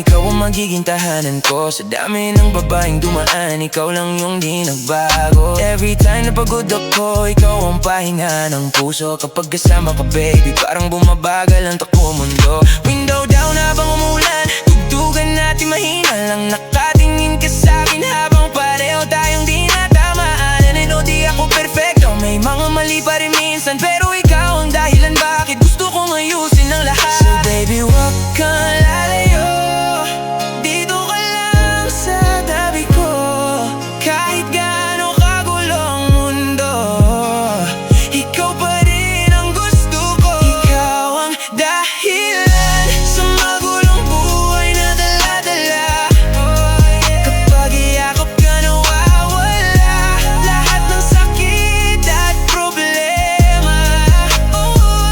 Ikaw ang magiging tahanan ko. Sa dami ng babaeng dumaan, ikaw lang yung di nagbago. Every time na pagod ako, ikaw ang pahinga ng puso. Kapag kasama ka baby, parang bumabagal ang takbo mundo. Window down habang umulan, tugtugan natin mahina lang. Nakatingin ka sa'kin habang pareho tayong di natamaan. Ano di ako perfecto, may mga mali pa rin minsan, pero ikaw ang dahilan bakit gusto kong ayusin ang lahat. So baby, wag kang lalayo, dito ka lang sa tabi ko. Kahit gaano kagulo ang mundo, ikaw pa rin ang gusto ko. Ikaw ang dahilan sa magulong buhay na dala-dala. Kapag iyakap ka nawawala lahat ng sakit at problema.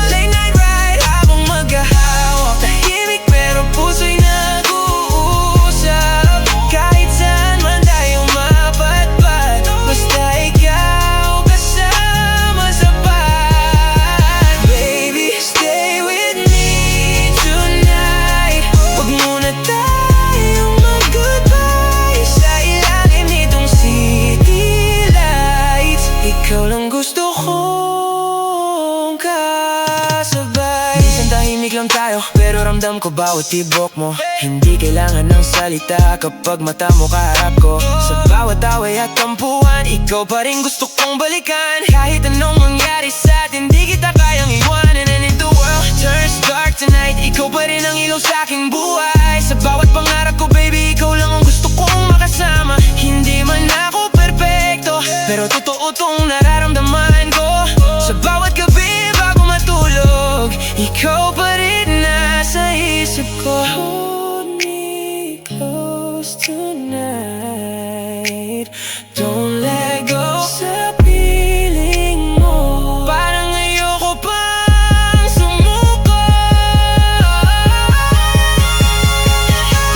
Late night ride habang maghahawak, tahimik pero puso'y nag-uusap. Kahit saan man tayo mapadpad, basta ikaw kasama sapat. Baby, stay with me tonight. Wag muna tayong mag-goodbye sa ilalim nitong city lights. Ikaw lang gusto kong kasabay. Minsan tahimik lang tayo, pero ramdam ko bawat tibok mo. Hindi kailangan ng salita kapag mata mo kaharap ko. Sa bawat away at tampuhan, ikaw pa rin gusto kong balikan. Kahit anong mangyari sa atin, di kita kayang iwanan. And if the world turns dark tonight, ikaw pa rin ang ilaw sa aking buhay. Sa bawat pangarap ko baby, ikaw lang ang gusto kong makasama. Hindi man ako perfecto, pero totoo tong nararamdaman ko. Sa bawat gabi bago matulog, ikaw pa rin nasa isip ko. Hold me close tonight, don't let go. Sa piling mo, parang ayoko pang sumuko.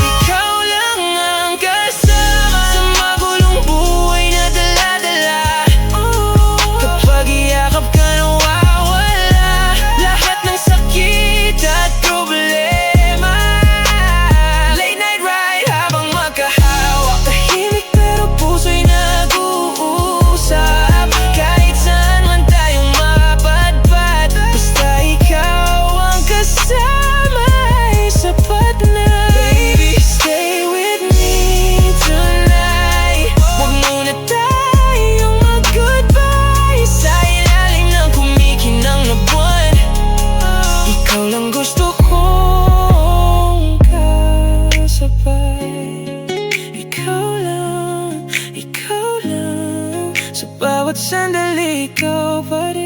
Ikaw lang ang kasama sa magulong buhay na dala-dala. Kapag iyakap ka nawawala lahat ng sakit at problema. Late night ride habang magkahawak, tahimik pero puso'y nag-uusap. Kahit saan man tayong mapadpad, basta ikaw ang kasama ay sapat na. Baby, stay with me tonight. Wag muna tayong mag-goodbye sa ilalim ng kumikinang na buwan. Ikaw lang gusto kong kasabay. Ikaw lang sa bawat sandali, ikaw pa rin.